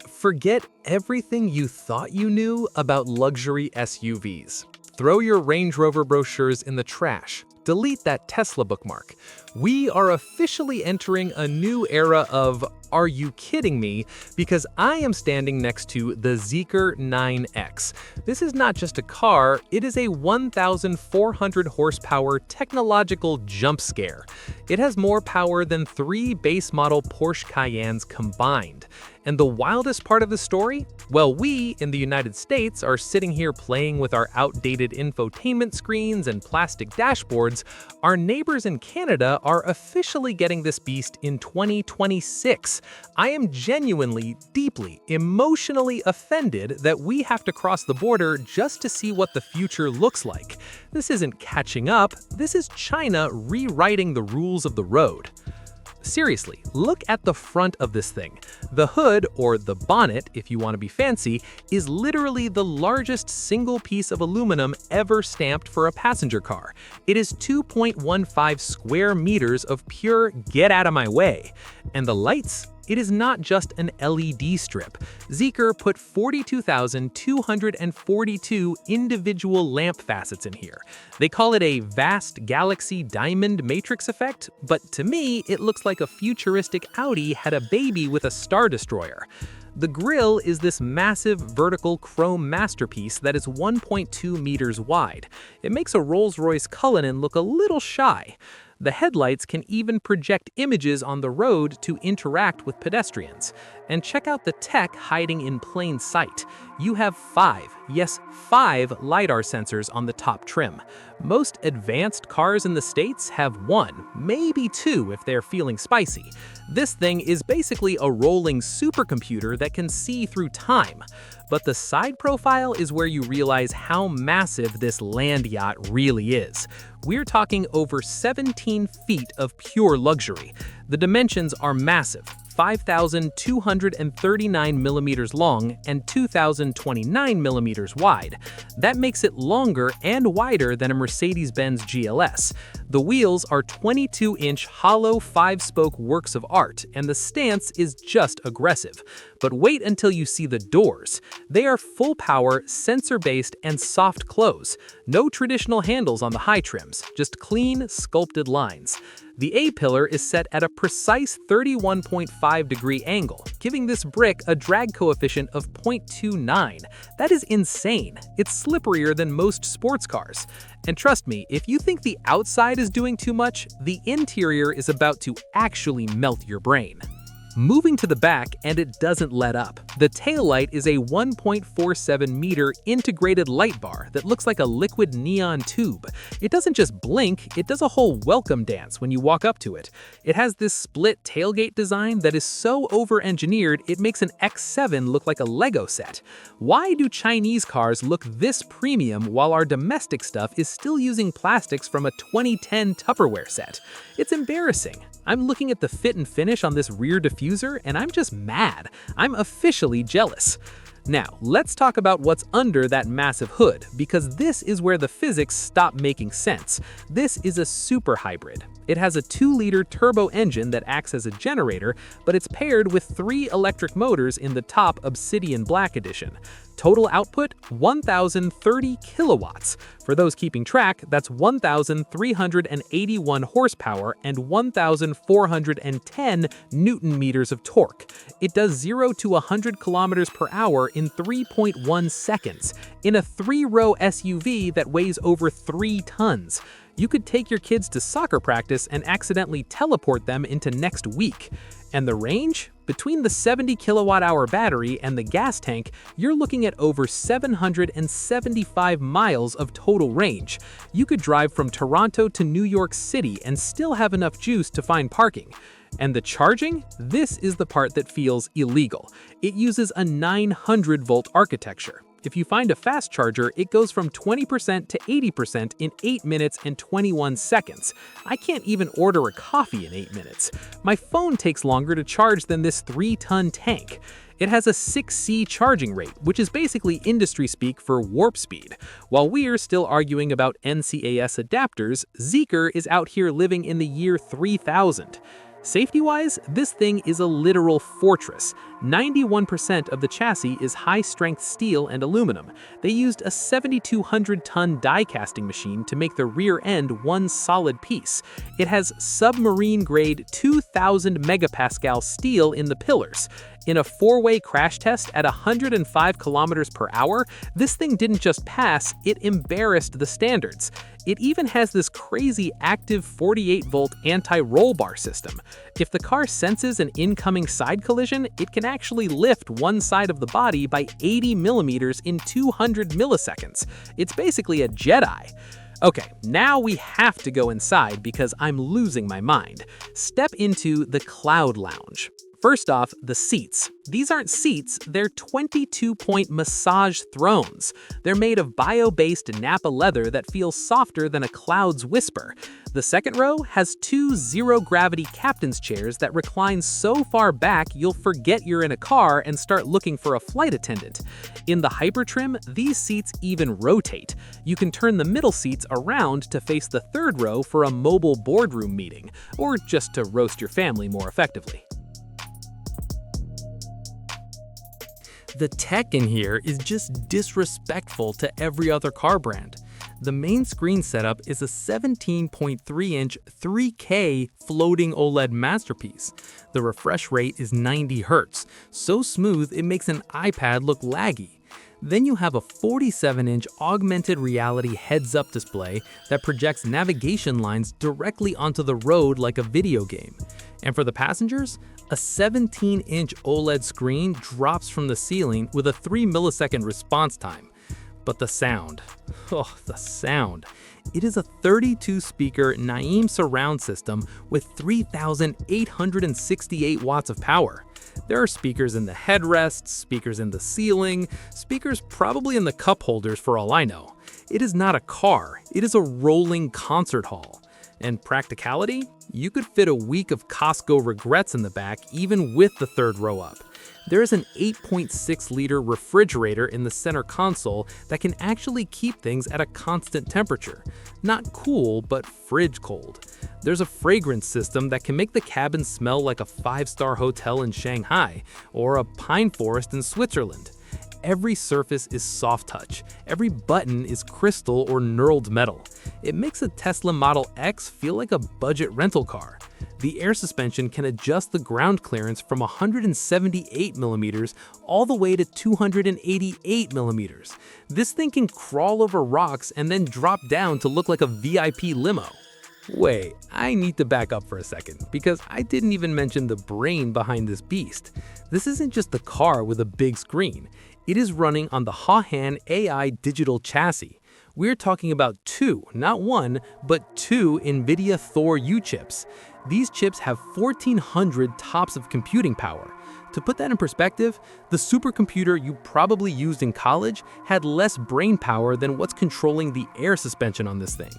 Forget everything you thought you knew about luxury SUVs. Throw your Range Rover brochures in the trash. Delete that Tesla bookmark. We are officially entering a new era of "Are you kidding me?" because I am standing next to the Zeekr 9X. This is not just a car, it is a 1,400 horsepower technological jump scare. It has more power than 3 base model Porsche Cayennes combined. And the wildest part of the story? Well, we, in the United States, are sitting here playing with our outdated infotainment screens and plastic dashboards. Our neighbors in Canada are officially getting this beast in 2026. I am genuinely, deeply, emotionally offended that we have to cross the border just to see what the future looks like. This isn't catching up, this is China rewriting the rules of the road. Seriously, look at the front of this thing. The hood, or the bonnet if you want to be fancy, is literally the largest single piece of aluminum ever stamped for a passenger car. It is 2.15 square meters of pure get out of my way. And the lights? It is not just an LED strip. Zeekr put 42,242 individual lamp facets in here. They call it a vast galaxy diamond matrix effect, but to me, it looks like a futuristic Audi had a baby with a Star Destroyer. The grille is this massive vertical chrome masterpiece that is 1.2 meters wide. It makes a Rolls-Royce Cullinan look a little shy. The headlights can even project images on the road to interact with pedestrians. And check out the tech hiding in plain sight. You have 5 LiDAR sensors on the top trim. Most advanced cars in the States have 1, maybe 2 if they're feeling spicy. This thing is basically a rolling supercomputer that can see through time. But the side profile is where you realize how massive this land yacht really is. We're talking over 17 feet of pure luxury. The dimensions are massive. 5,239 millimeters long and 2,029 millimeters wide. That makes it longer and wider than a Mercedes-Benz GLS. The wheels are 22-inch hollow 5-spoke works of art, and the stance is just aggressive. But wait until you see the doors. They are full-power, sensor-based, and soft close. No traditional handles on the high trims, just clean, sculpted lines. The A-pillar is set at a precise 31.5-degree angle, giving this brick a drag coefficient of 0.29. That is insane. It's slipperier than most sports cars. And trust me, if you think the outside is doing too much, the interior is about to actually melt your brain. Moving to the back, and it doesn't let up. The taillight is a 1.47-meter integrated light bar that looks like a liquid neon tube. It doesn't just blink, it does a whole welcome dance when you walk up to it. It has this split tailgate design that is so over-engineered it makes an X7 look like a Lego set. Why do Chinese cars look this premium while our domestic stuff is still using plastics from a 2010 Tupperware set? It's embarrassing. I'm looking at the fit and finish on this rear diffuser, and I'm just mad. I'm officially jealous. Now, let's talk about what's under that massive hood, because this is where the physics stop making sense. This is a super hybrid. It has a 2-liter turbo engine that acts as a generator, but it's paired with 3 electric motors in the top Obsidian Black Edition. Total output, 1,030 kilowatts. For those keeping track, that's 1,381 horsepower and 1,410 newton meters of torque. It does 0 to 100 kilometers per hour in 3.1 seconds, in a 3-row SUV that weighs over 3 tons. You could take your kids to soccer practice and accidentally teleport them into next week. And the range? Between the 70 kilowatt-hour battery and the gas tank, you're looking at over 775 miles of total range. You could drive from Toronto to New York City and still have enough juice to find parking. And the charging? This is the part that feels illegal. It uses a 900-volt architecture. If you find a fast charger, it goes from 20% to 80% in 8 minutes and 21 seconds. I can't even order a coffee in 8 minutes. My phone takes longer to charge than this 3-ton tank. It has a 6C charging rate, which is basically industry speak for warp speed. While we're still arguing about NCAS adapters, Zeekr is out here living in the year 3000. Safety-wise, this thing is a literal fortress. 91% of the chassis is high-strength steel and aluminum. They used a 7,200-ton die-casting machine to make the rear end one solid piece. It has submarine-grade 2,000 megapascal steel in the pillars. In a four-way crash test at 105 kilometers per hour, this thing didn't just pass, it embarrassed the standards. It even has this crazy active 48-volt anti-roll bar system. If the car senses an incoming side collision, it can actually lift one side of the body by 80 millimeters in 200 milliseconds. It's basically a Jedi. Okay, now we have to go inside because I'm losing my mind. Step into the Cloud Lounge. First off, the seats. These aren't seats, they're 22-point massage thrones. They're made of bio-based Nappa leather that feels softer than a cloud's whisper. The second row has two zero-gravity captain's chairs that recline so far back you'll forget you're in a car and start looking for a flight attendant. In the Hypertrim, these seats even rotate. You can turn the middle seats around to face the third row for a mobile boardroom meeting, or just to roast your family more effectively. The tech in here is just disrespectful to every other car brand. The main screen setup is a 17.3-inch 3K floating OLED masterpiece. The refresh rate is 90 Hz, so smooth it makes an iPad look laggy. Then you have a 47-inch augmented reality heads-up display that projects navigation lines directly onto the road like a video game. And for the passengers, a 17-inch OLED screen drops from the ceiling with a 3-millisecond response time. But the sound. Oh, the sound. It is a 32-speaker Naim surround system with 3,868 watts of power. There are speakers in the headrests, speakers in the ceiling, speakers probably in the cup holders for all I know. It is not a car, it is a rolling concert hall. And practicality? You could fit a week of Costco regrets in the back even with the third row up. There is an 8.6-liter refrigerator in the center console that can actually keep things at a constant temperature. Not cool, but fridge cold. There's a fragrance system that can make the cabin smell like a 5-star hotel in Shanghai or a pine forest in Switzerland. Every surface is soft touch. Every button is crystal or knurled metal. It makes a Tesla Model X feel like a budget rental car. The air suspension can adjust the ground clearance from 178 millimeters all the way to 288 millimeters. This thing can crawl over rocks and then drop down to look like a VIP limo. Wait, I need to back up for a second, because I didn't even mention the brain behind this beast. This isn't just a car with a big screen. It is running on the Hahan AI digital chassis. We're talking about two, not one, but two Nvidia Thor U chips. These chips have 1,400 TOPS of computing power. To put that in perspective, the supercomputer you probably used in college had less brain power than what's controlling the air suspension on this thing.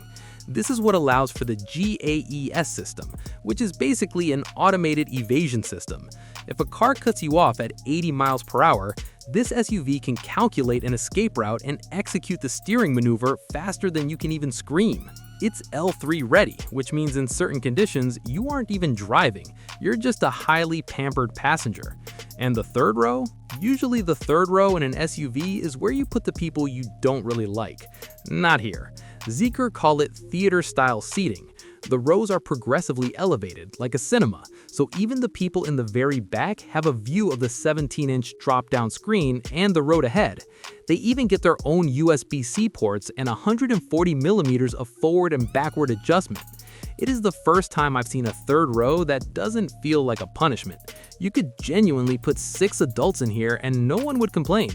This is what allows for the GAES system, which is basically an automated evasion system. If a car cuts you off at 80 miles per hour, this SUV can calculate an escape route and execute the steering maneuver faster than you can even scream. It's L3 ready, which means in certain conditions, you aren't even driving. You're just a highly pampered passenger. And the third row? Usually the third row in an SUV is where you put the people you don't really like. Not here. Zeekr call it theater-style seating. The rows are progressively elevated, like a cinema, so even the people in the very back have a view of the 17-inch drop-down screen and the road ahead. They even get their own USB-C ports and 140 millimeters of forward and backward adjustment. It is the first time I've seen a third row that doesn't feel like a punishment. You could genuinely put 6 adults in here and no one would complain.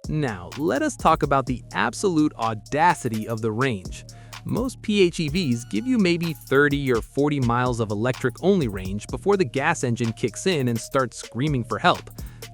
Now, let us talk about the absolute audacity of the range. Most PHEVs give you maybe 30 or 40 miles of electric-only range before the gas engine kicks in and starts screaming for help.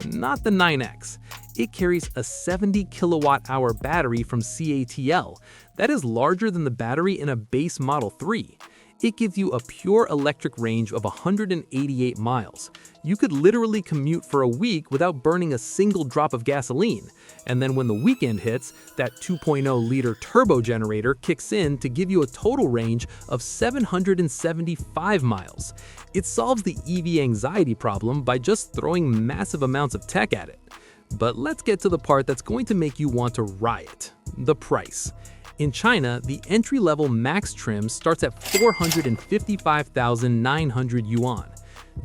Not the 9X. It carries a 70 kilowatt-hour battery from CATL. That is larger than the battery in a base Model 3. It gives you a pure electric range of 188 miles. You could literally commute for a week without burning a single drop of gasoline. And then when the weekend hits, that 2.0-liter turbo generator kicks in to give you a total range of 775 miles. It solves the EV anxiety problem by just throwing massive amounts of tech at it. But let's get to the part that's going to make you want to riot: the price. In China, the entry-level max trim starts at 455,900 yuan.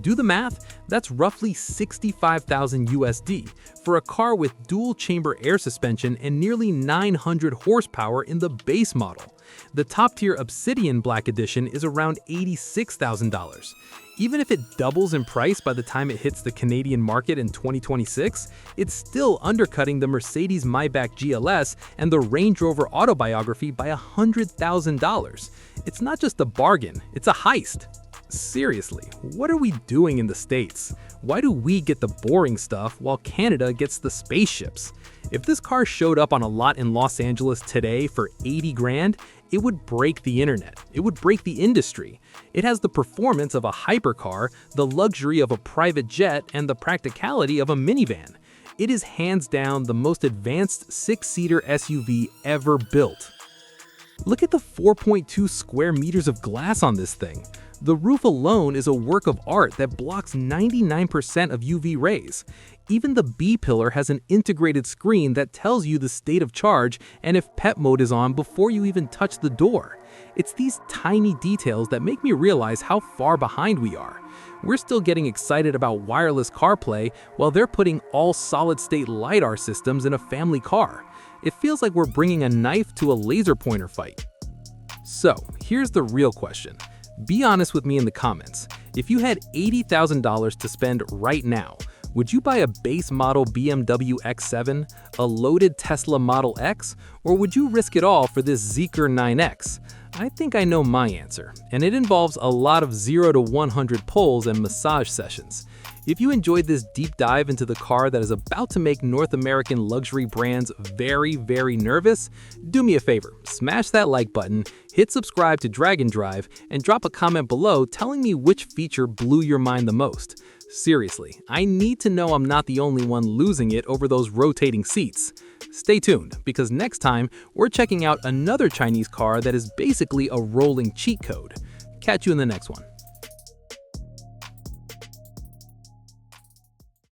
Do the math, that's roughly 65,000 USD for a car with dual-chamber air suspension and nearly 900 horsepower in the base model. The top-tier Obsidian Black Edition is around $86,000. Even if it doubles in price by the time it hits the Canadian market in 2026, it's still undercutting the Mercedes Maybach GLS and the Range Rover Autobiography by $100,000. It's not just a bargain, it's a heist. Seriously, what are we doing in the States? Why do we get the boring stuff while Canada gets the spaceships? If this car showed up on a lot in Los Angeles today for 80 grand, it would break the internet. It would break the industry. It has the performance of a hypercar, the luxury of a private jet, and the practicality of a minivan. It is hands down the most advanced six-seater SUV ever built. Look at the 4.2 square meters of glass on this thing. The roof alone is a work of art that blocks 99% of UV rays. Even the B-pillar has an integrated screen that tells you the state of charge and if pet mode is on before you even touch the door. It's these tiny details that make me realize how far behind we are. We're still getting excited about wireless CarPlay while they're putting all solid-state LiDAR systems in a family car. It feels like we're bringing a knife to a laser pointer fight. So, here's the real question. Be honest with me in the comments. If you had $80,000 to spend right now, would you buy a base model BMW X7, a loaded Tesla Model X, or would you risk it all for this Zeekr 9X? I think I know my answer, and it involves a lot of 0 to 100 pulls and massage sessions. If you enjoyed this deep dive into the car that is about to make North American luxury brands very, very nervous, do me a favor, smash that like button, hit subscribe to Dragon Drive, and drop a comment below telling me which feature blew your mind the most. Seriously, I need to know I'm not the only one losing it over those rotating seats. Stay tuned, because next time, we're checking out another Chinese car that is basically a rolling cheat code. Catch you in the next one.